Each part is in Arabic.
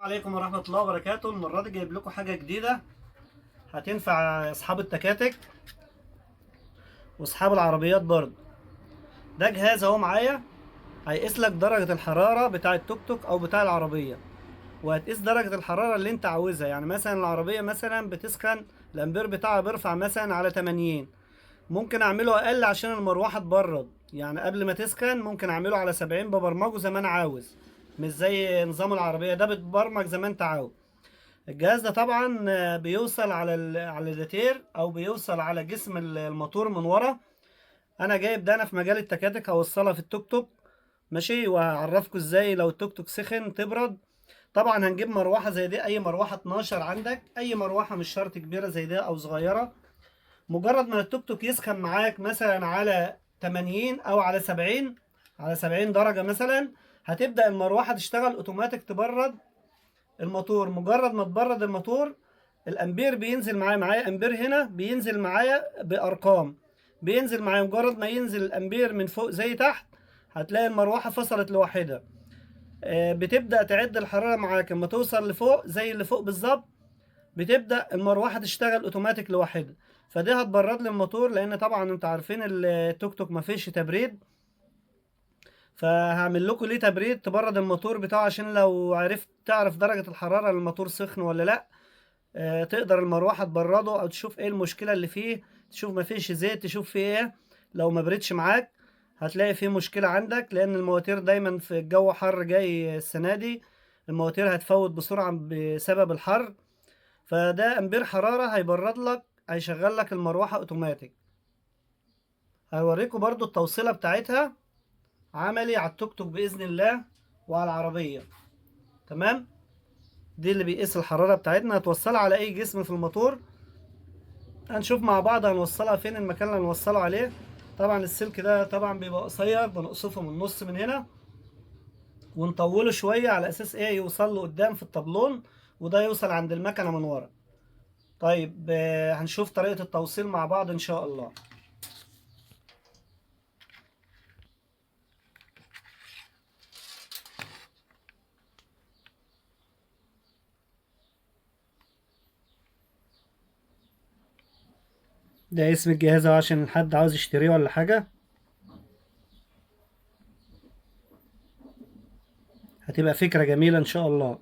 عليكم ورحمة الله وبركاته. المرة دي جايب لكم حاجة جديدة هتنفع أصحاب التكاتك وأصحاب العربيات برضه. ده جهاز أهو معايا، هيقيس لك درجة الحرارة بتاع التوك توك أو بتاع العربية، وهتقيس درجة الحرارة اللي أنت عاوزها. يعني مثلا العربية مثلا بتسخن، الأمبير بتاعها بيرفع مثلا على 80، ممكن أعمله أقل عشان المروحة تبرد. يعني قبل ما تسخن ممكن أعمله على 70 ببرمجه زي ما أنا عاوز، مش زي نظام العربية ده بتبرمج زي ما أنت عاوز. الجهاز ده طبعا بيوصل على على الراديتير او بيوصل على جسم الموتور من ورا. انا جايب ده، انا في مجال التكاتك هوصلها في التوك توك ماشي، وهعرفكم ازاي لو التوك توك سخن تبرد. طبعا هنجيب مروحه زي دي، اي مروحه 12 عندك، اي مروحه مش شرط كبيره زي دي او صغيره. مجرد ما التوك توك يسخن معاك مثلا على 80 او على 70، على 70 درجه مثلا، هتبدا المروحه تشتغل اوتوماتيك تبرد الموتور. مجرد ما تبرد الموتور الامبير بينزل معايا امبير هنا بينزل معايا بارقام، بينزل معايا. مجرد ما ينزل الامبير من فوق زي تحت هتلاقي المروحه فصلت لوحدها. بتبدا تعد الحراره معاك اما توصل لفوق زي اللي فوق بالظبط، بتبدا المروحه تشتغل اوتوماتيك لوحدها. فدي هتبرد لي الموتور، لان طبعا انتوا عارفين التوك توك ما فيش تبريد. فهعمل لكم ليه تبريد تبرد الموتور بتاعه، عشان لو عرفت تعرف درجة الحرارة الموتور سخن ولا لا. تقدر المروحة تبرده او تشوف ايه المشكلة اللي فيه، تشوف ما فيش زيت، تشوف فيه ايه. لو ما بردش معاك هتلاقي فيه مشكلة عندك، لان المواتير دايما في الجو حر جاي السنة دي المواتير هتفوت بسرعة بسبب الحر. فده امبير حرارة هيبرد لك، هيشغل لك المروحة اوتوماتيك. هوريكم برضو التوصيلة بتاعتها عملي على التوك توك بإذن الله وعلى العربية. تمام، دي اللي بيقيس الحرارة بتاعتنا، هتوصلها على أي جسم في الموتور. هنشوف مع بعض هنوصلها فين، المكان اللي هنوصله عليه. طبعا السلك ده طبعا بيبقى قصير، بنقصفه من النص من هنا ونطوله شوية على أساس إيه يوصل له قدام في الطبلون، وده يوصل عند المكنة من ورا. طيب هنشوف طريقة التوصيل مع بعض إن شاء الله. ده اسم الجهاز أهو عشان حد عاوز يشتريه ولا حاجة. هتبقى فكرة جميلة إن شاء الله.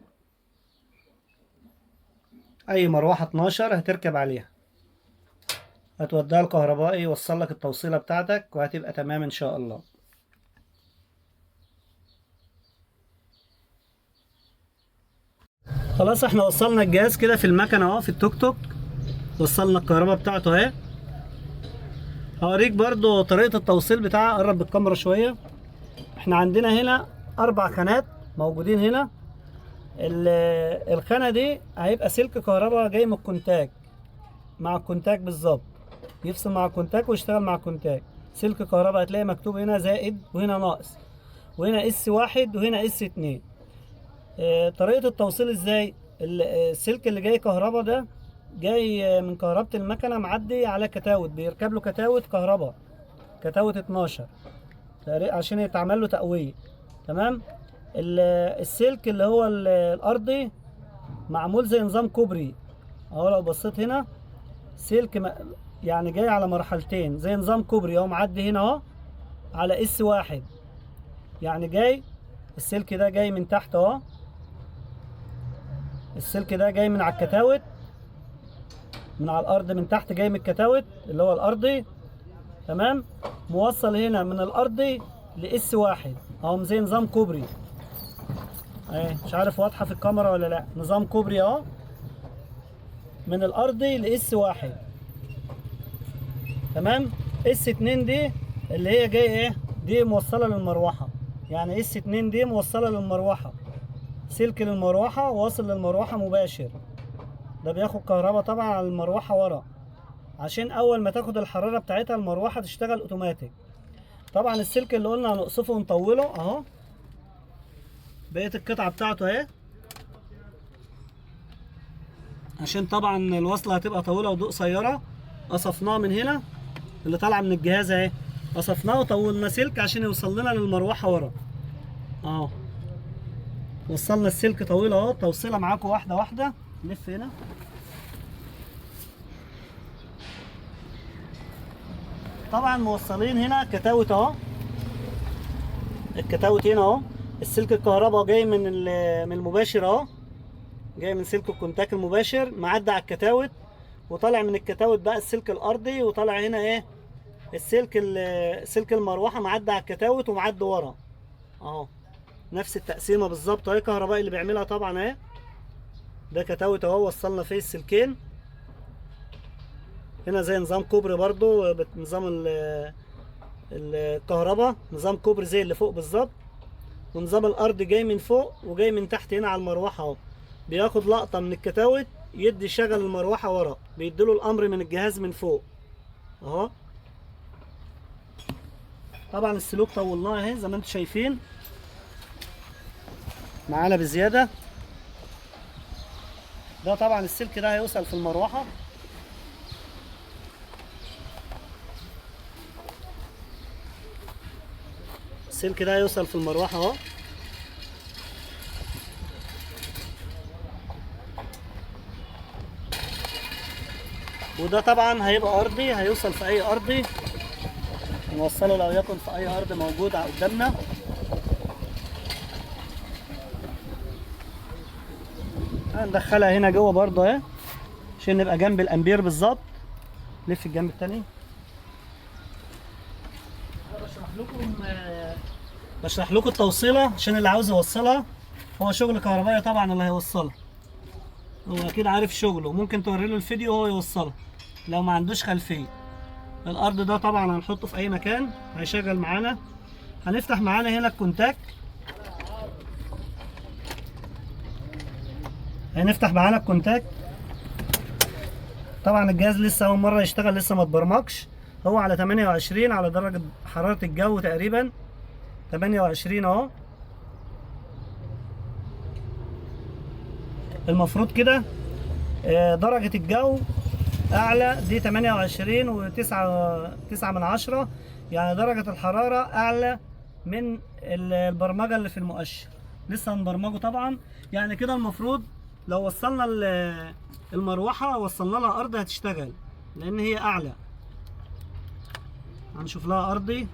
أي مروحة 12 هتركب عليها، هتوديها الكهربائي يوصل لك التوصيلة بتاعتك وهتبقى تمام إن شاء الله. خلاص احنا وصلنا الجهاز كده في المكنة اهو في التوك توك، وصلنا الكهرباء بتاعته اهي. هوريك برضو طريقة التوصيل بتاعها، قرب بالكاميرا شوية. احنا عندنا هنا 4 خانات موجودين هنا. الخانة دي هيبقى سلك كهرباء جاي من الكونتاك، مع الكونتاك بالظبط، يفصل مع الكونتاك ويشتغل مع الكونتاك. سلك كهرباء هتلاقي مكتوب هنا زائد وهنا ناقص، وهنا اس 1 وهنا اس 2. طريقة التوصيل ازاي؟ السلك اللي جاي كهرباء ده جاي من كهربة المكنة، معدي على كتاوت، بيركب له كتاوت كهرباء، كتاوت 12 عشان يتعمل له تقوية. تمام. السلك اللي هو الأرضي معمول زي نظام كوبري اهو. لو بصيت هنا سلك يعني جاي على مرحلتين زي نظام كوبري اهو، معدي هنا اهو على اس 1. يعني جاي السلك ده جاي من تحت اهو، السلك ده جاي من على الكتاوت، من على الارض من تحت، جاي من الكتاوت اللي هو الارضي. تمام. موصل هنا من الارضي لاس 1 اهو زي نظام كوبري اهي. مش عارف واضحه في الكاميرا ولا لا، نظام كوبري اهو من الارضي لاس 1. تمام. اس 2 دي اللي هي جايه ايه، دي موصله للمروحه. يعني اس 2 دي موصله للمروحه، سلك للمروحه واصل للمروحه مباشر. ده بياخد كهرباء طبعا على المروحه ورا، عشان اول ما تاخد الحراره بتاعتها المروحه تشتغل اوتوماتيك. طبعا السلك اللي قلنا هنقصفه ونطوله اهو، بقيه القطعه بتاعته اهي، عشان طبعا الوصله هتبقى طويله ودي قصيره. قصفناه من هنا اللي طالعه من الجهاز اهي، قصفناه وطولنا سلك عشان يوصل لنا للمروحه ورا اهو. وصلنا السلك طويل اهو، توصيله معاكم واحده واحده. نلف هنا. طبعا موصلين هنا كتاوت اهو، الكتاوت هنا اهو. السلك الكهرباء جاي من المباشر اهو، جاي من سلك الكونتاك المباشر، معدي على الكتاوت، وطالع من الكتاوت بقى السلك الارضي، وطالع هنا ايه سلك المروحه، معدي على الكتاوت ومعدي ورا اهو. نفس التقسيمه بالظبط اهي، كهربائي اللي بيعملها طبعا اهي. ده كتاوت اهو، وصلنا فيه السلكين. هنا زي نظام كوبري برضو، نظام الكهرباء، نظام كوبري زي اللي فوق بالظبط. ونظام الارض جاي من فوق وجاي من تحت هنا على المروحه اهو. بياخد لقطه من الكتاوت، يدي شغل المروحه ورا، بيديله الامر من الجهاز من فوق اهو. طبعا السلوك طولناه اهي زي ما انتم شايفين، معانا بزياده. ده طبعا السلك ده هيوصل في المروحه. السلك ده هيوصل في المروحه اهو. وده طبعا هيبقى ارضي، هيوصل في اي ارضي، نوصله لو يكن في اي ارض موجود قدامنا. هندخلها هنا جوه برضه اهي، عشان نبقى جنب الامبير بالظبط. لف الجنب التاني. بشرح لكم التوصيله عشان اللي عاوز يوصلها. هو شغل كهربائي طبعا اللي هيوصلها، هو اكيد عارف شغله، ممكن توري له الفيديو وهو يوصلها لو ما عندوش خلفيه. الارض ده طبعا هنحطه في اي مكان هيشغل معانا. هنفتح معانا هنا الكونتاك، هنفتح معانا الكونتاك. طبعا الجهاز لسه اول مره يشتغل، لسه ما اتبرمجش. هو على 28 على درجه حراره الجو تقريبا، 28 اهو. المفروض كده درجه الجو اعلى، دي 28 و9 من 10، يعني درجه الحراره اعلى من البرمجه اللي في المؤشر. لسه هنبرمجه طبعا. يعني كده المفروض لو وصلنا المروحه وصلنا لها ارض هتشتغل، لان هي اعلى. هنشوف لها ارضي.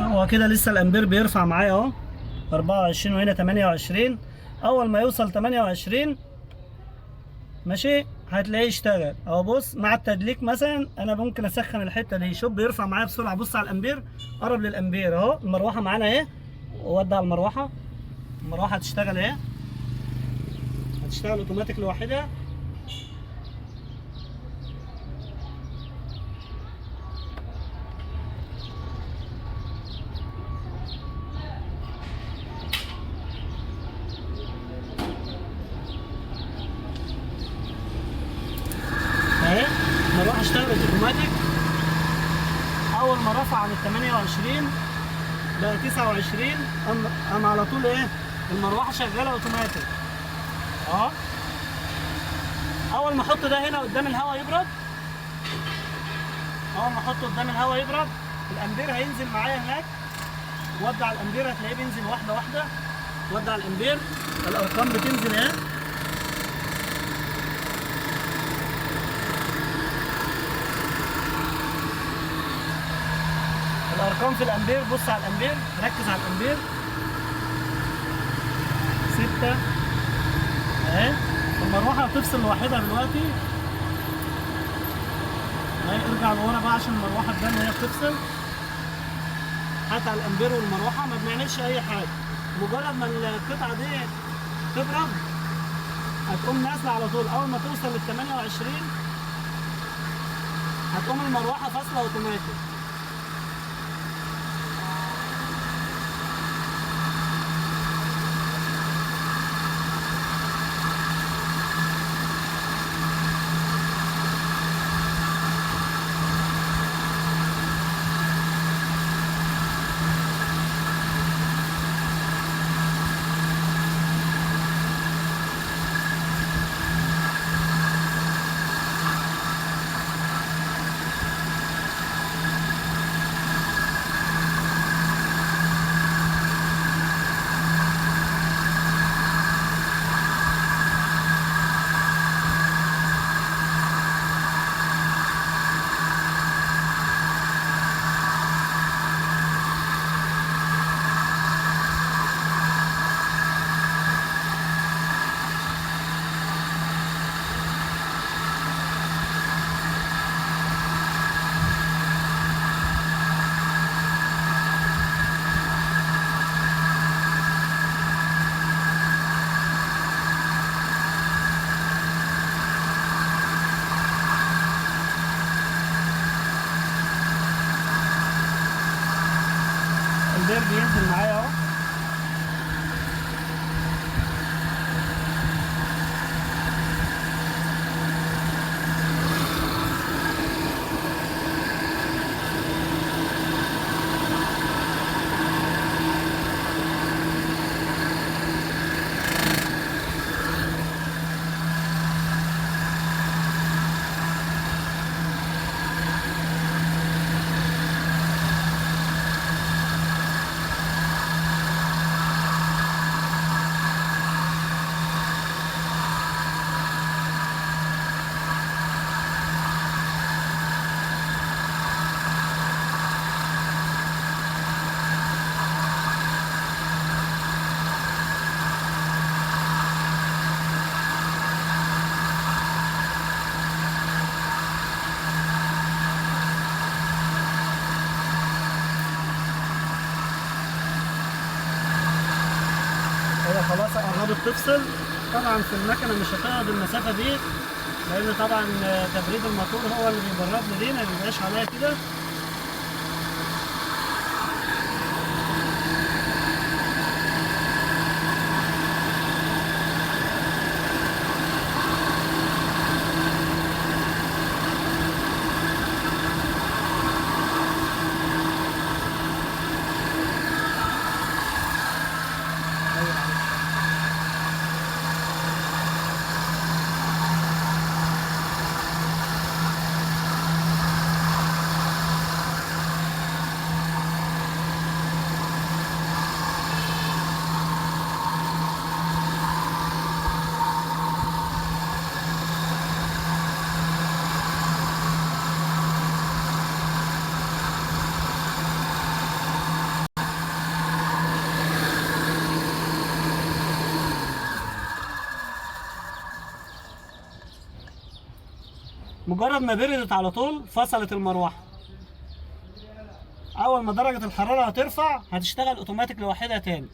هو كده لسه الامبير بيرفع معايا اهو، 24 وهنا 28. اول ما يوصل 28 ماشي هتلاقيه اشتغل اهو. بص مع التدليك مثلا انا ممكن اسخن الحته دي، شوف بيرفع معايا بسرعه. بص على الامبير، قرب للامبير اهو. المروحه معانا اهي، ودع المروحه. المروحه هتشتغل اهي، هتشتغل اوتوماتيك لوحدها. اهي المروحه اشتغلت اوتوماتيك. اول ما رفع عن ال 28 بقى 29، قام على طول ايه المروحه شغاله اوتوماتيك اهو. اول ما احط ده هنا قدام الهواء يبرد، اول ما احطه قدام الهواء يبرد الامبير هينزل معايا هناك. ودع الامبير هتلاقيه بينزل واحده واحده. ودع الامبير، الارقام بتنزل اهي. الارقام في الامبير، بص على الامبير، ركز على الامبير. 6 اهي. المروحه هتفصل لوحدها دلوقتي اهي. ارجع لورا بقى عشان المروحه تبان وهي بتفصل. هات على الامبير والمروحه، ما بنعملش اي حاجه. مجرد ما القطعه دي تبرد هتقوم نازله على طول. اول ما توصل لل 28 هتقوم المروحه فاصله اوتوماتيك. الاير بينزل معايا اهو. هي خلاص قربت تفصل. طبعا في المكنه مش هتقعد المسافه دي، لان طبعا تبريد الموتور هو اللي بيبرد لي دي، ما بيبقاش عليا كده. مجرد ما بردت على طول فصلت المروحه. اول ما درجه الحراره هترفع هتشتغل اوتوماتيك لوحدها تاني.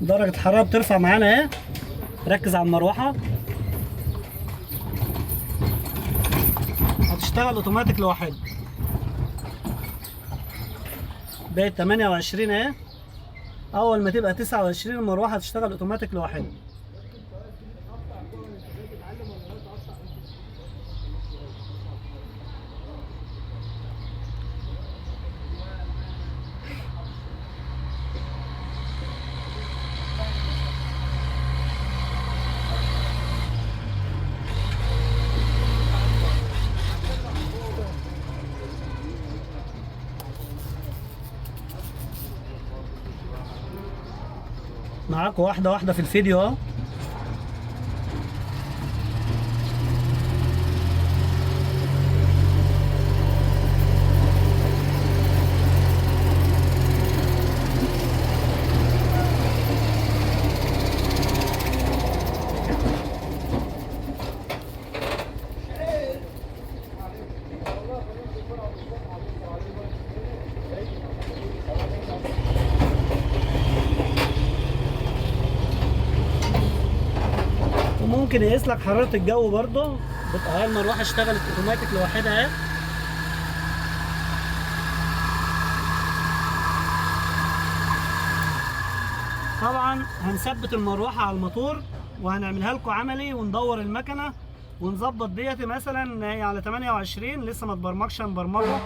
درجه الحراره بترفع معانا اهي. ركز على المروحه، هتشتغل اوتوماتيك لوحدها. بقت 28 اهي. اول ما تبقى 29 المروحه هتشتغل اوتوماتيك لوحدها. معاكم واحده واحده في الفيديو اهو. ممكن يقيس لك حراره الجو برضه. اهي المروحه اشتغلت اوتوماتيك لوحدها اهي. طبعا هنثبت المروحه على الموتور وهنعملها لكم عملي، وندور المكنه ونظبط ديتي. مثلا هي على 28 لسه ما اتبرمجش، هنبرمجه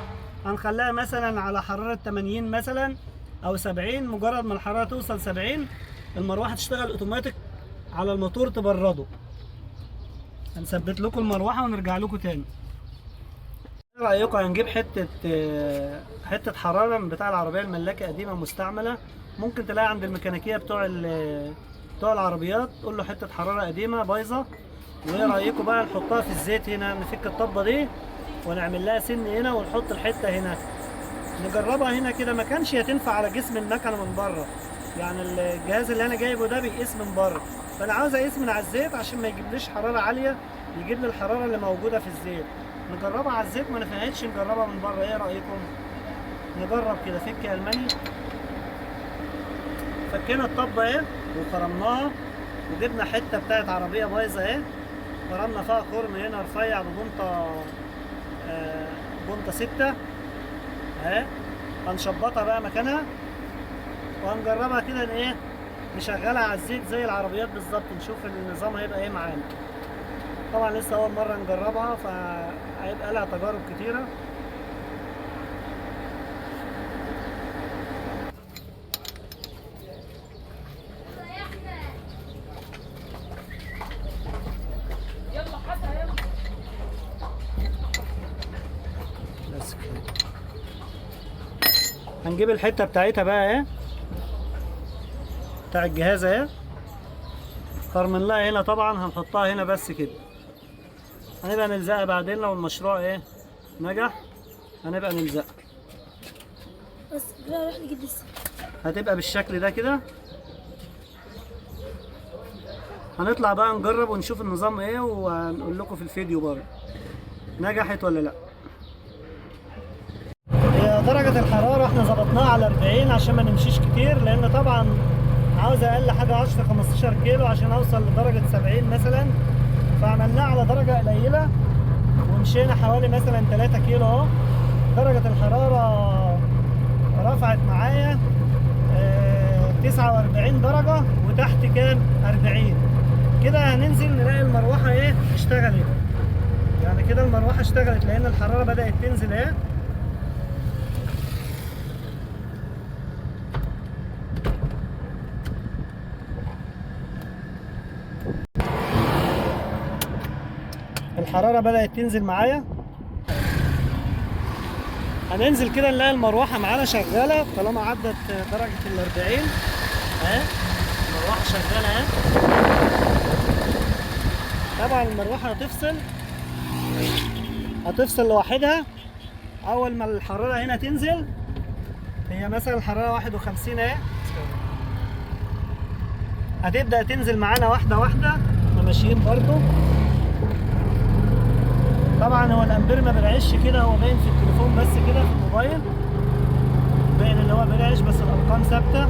هنخليها مثلا على حراره 80 مثلا او 70. مجرد ما الحراره توصل 70 المروحه تشتغل اوتوماتيك على الموتور تبرده. هنثبت لكم المروحه ونرجع لكم تاني. ايه رايكم هنجيب حته حراره من بتاع العربيه الملاكه قديمه مستعمله. ممكن تلاقي عند الميكانيكيه بتوع العربيات، تقول له حته حراره قديمه بايظه. وايه رايكم بقى نحطها في الزيت هنا، نفك الطبه دي ونعمل لها سن هنا ونحط الحته هنا، نجربها هنا كده. ما كانش هتنفع على جسم المكنه من بره، يعني الجهاز اللي انا جايبه ده بيقيس من بره، فانا عاوز اقيس من على الزيت عشان ما يجيبليش حراره عاليه، يجيب لي الحراره اللي موجوده في الزيت. نجربها على الزيت، ما نفعتش نجربها من بره. ايه رايكم نجرب كده؟ فك يا الماني. فكينا الطبه اهي وخرمناها وجبنا حته بتاعت عربيه بايظه اهي، فرمنا فيها خرم هنا رفيع ببنطه بنطه 6 اهي. هنشبطها بقى مكانها وهنجربها كده ايه، نشغلها على الزيت زي العربيات بالظبط، نشوف النظام هيبقى ايه معانا. طبعا لسه اول مره نجربها فهيبقى لها تجارب كتيره. بس كده هنجيب الحته بتاعتها بقى اهي، بتاع الجهاز اهي، خرمين لها هنا. طبعا هنحطها هنا بس كده، هنبقى نلزقها بعدين لو المشروع ايه نجح، هنبقى نلزقها. بس لا روح نجيب لسه. هتبقى بالشكل ده كده. هنطلع بقى نجرب ونشوف النظام ايه، وهنقول لكم في الفيديو برضه نجحت ولا لا. هي درجة الحرارة احنا ظبطناها على 40 عشان ما نمشيش كتير، لان طبعا عاوز اقل حاجة 10 15 كيلو عشان اوصل لدرجة 70 مثلا، فعملناها على درجة قليلة ومشينا حوالي مثلا 3 كيلو اهو. درجة الحرارة رفعت معايا 49 درجة وتحت كام 40 كده. هننزل نلاقي المروحة ايه اشتغلت، يعني كده المروحة اشتغلت لان الحرارة بدأت تنزل اهي. الحرارة بدأت تنزل معايا. هننزل كده نلاقي المروحة معانا شغالة طالما عدت درجة ال40 اهي. المروحة شغالة اهي. طبعا المروحة هتفصل لوحدها أول ما الحرارة هنا تنزل. هي مثلا الحرارة 51 اهي، هتبدأ تنزل معانا واحدة واحدة. احنا ماشيين برضو. طبعا هو الامبير ما بيرعش كده، هو باين في التليفون بس كده في الموبايل باين اللي هو بيرعش، بس الارقام ثابته.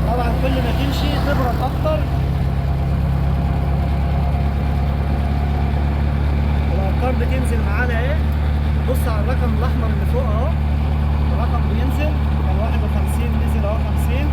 طبعا كل ما تمشي تبرد اكتر. الارقام بتنزل معانا اهي. بص على الرقم الاحمر اللي فوق اهو، الرقم بينزل. كان 51 نزل اهو 50.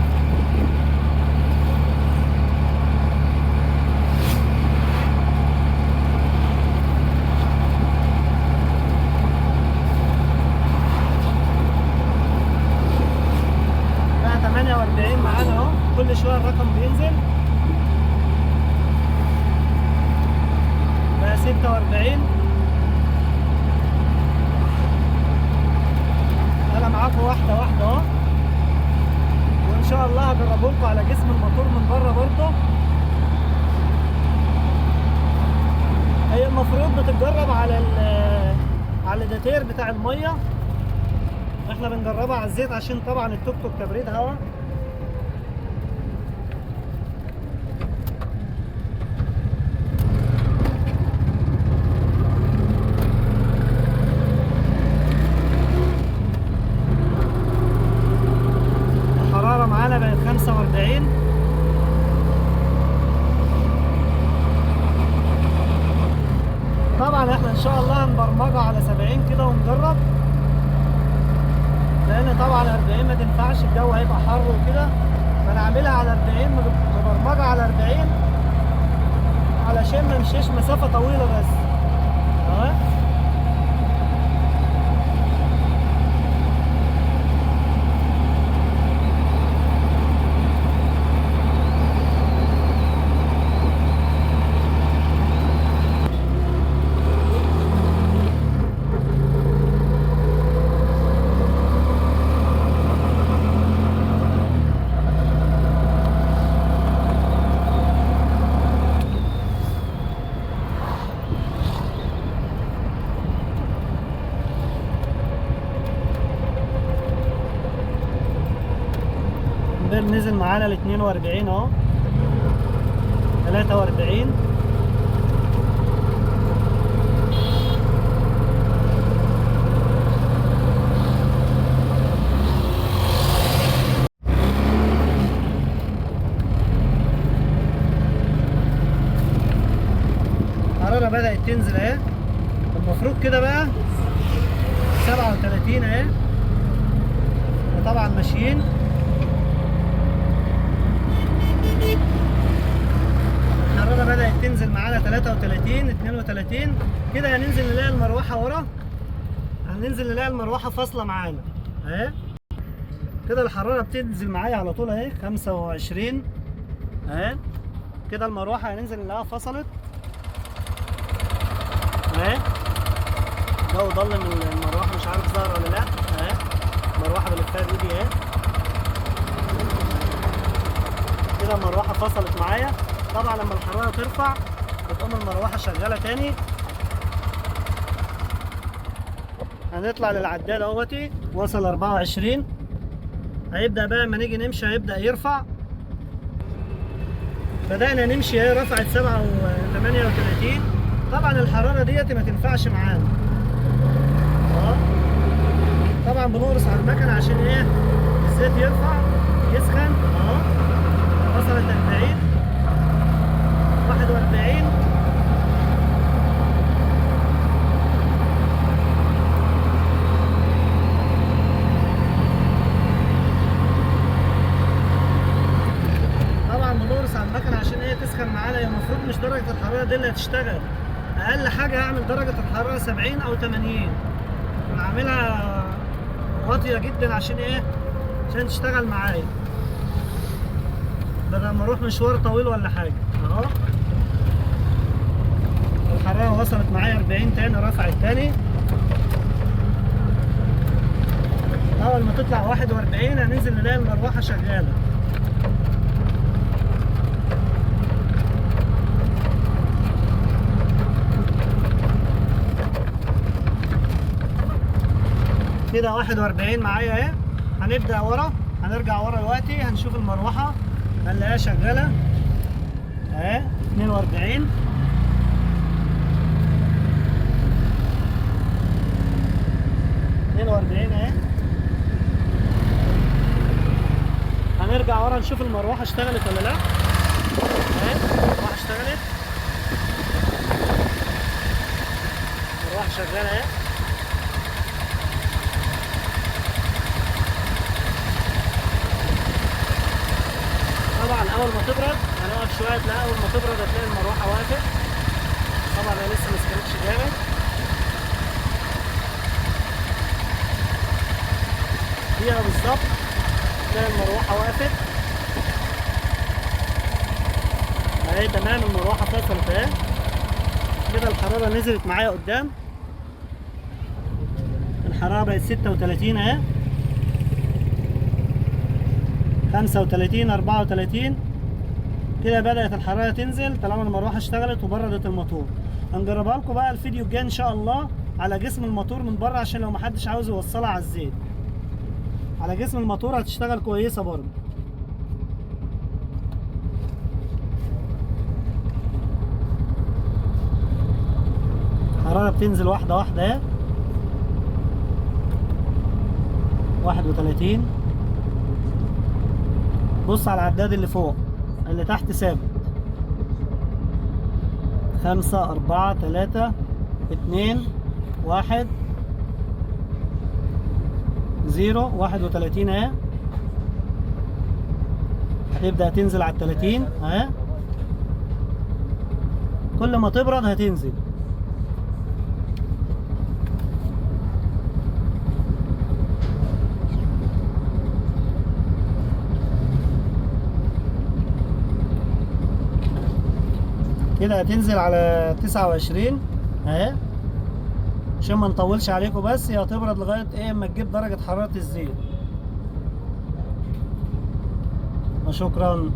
بقى 48 معانا اهو، كل شويه الرقم بينزل. بقى 46. انا معاكم واحده واحده اهو، وان شاء الله هجربه لكم على جسم الموتور من بره برضه. هي المفروض بتتجرب على الداتير بتاع الميه، احنا بنجربها على الزيت عشان طبعا التوك توك تبريد هواء. معانا بقت 45. طبعا احنا ان شاء الله هنبرمجها على 70 كده ونجرب، لان طبعا 40 ما تنفعش، الجو هيبقى حر وكده، فنعملها على 40 مبرمجه على 40 علشان ما نمشيش مسافه طويله بس. تمام. نزل معانا ال 42 اهو، 43. الحرارة بدأت تنزل اهي. المفروض كده بقى 37 اهي، وطبعا ماشيين. الحرارة بدأت تنزل معانا 33 32 كده. هننزل نلاقي المروحة ورا، هننزل نلاقي المروحة فاصلة معانا اهي. كده الحرارة بتنزل معايا على طول اهي 25 اهي. كده المروحة هننزل نلاقيها فصلت اهي. الجو ضلم، المروحة مش عارف ظاهرة ولا لا اهي. المروحة بلفها بايدي اهي. كده المروحة فصلت معايا. طبعا لما الحرارة ترفع بتقوم المروحة شغالة تاني. هنطلع للعداد اهوتي، وصل 24. هيبدأ بقى لما نيجي نمشي هيبدأ يرفع. بدأنا نمشي اهي، رفعت 38. طبعا الحرارة ديت ما تنفعش معانا. طبعا بنقرص على المكنة عشان ايه؟ الزيت يرفع يسخن اهو. وصلت 40 41. طبعا بنقرص على المكنة عشان ايه؟ تسخن معانا. هي المفروض مش درجة الحرارة دي اللي هتشتغل، اقل حاجة هعمل درجة الحرارة 70 او 80. ونعملها واطية جدا عشان ايه؟ عشان تشتغل معايا بدل ما اروح مشوار طويل ولا حاجة اهو. الحرارة وصلت معايا 40 تاني، رفعت تاني. اول ما تطلع 41 هننزل نلاقي المروحة شغالة. كده 41 معايا اهي. هنبدأ ورا، هنرجع ورا دلوقتي. هنشوف المروحة هنلاقيها شغالة اهي. 42 اهي. هنرجع ورا نشوف المروحة اشتغلت ولا لا اهي. المروحة اشتغلت، المروحة شغالة اهي. طبعا اول ما تبرد هنقف شويه، تلاقي اول ما تبرد هتلاقي المروحه وقفت. طبعا هي لسه ما سخنتش جامد. فيها بالظبط تلاقي المروحه وقفت اهي. تمام، المروحه فصلت اهي. كده الحراره نزلت معايا قدام. الحراره بقت 36 اهي، 35 34. كده بدأت الحرارة تنزل طالما المروحة اشتغلت وبردت الموتور. هنجربها لكم بقى الفيديو الجاي ان شاء الله على جسم الموتور من بره، عشان لو محدش عاوز يوصلها على الزيت. على جسم الموتور هتشتغل كويسة برضه. الحرارة بتنزل واحدة واحدة اهي. 31. بص على العداد اللي فوق، اللي تحت ثابت. 5 4 3 2 1 0. 31 اهي. هتبدأ تنزل على 30 اهي. كل ما تبرد هتنزل. كده هتنزل على 29 اهي. عشان ما نطولش عليكم، بس هي هتبرد لغايه ايه اما تجيب درجه حراره الزيت. وشكرا.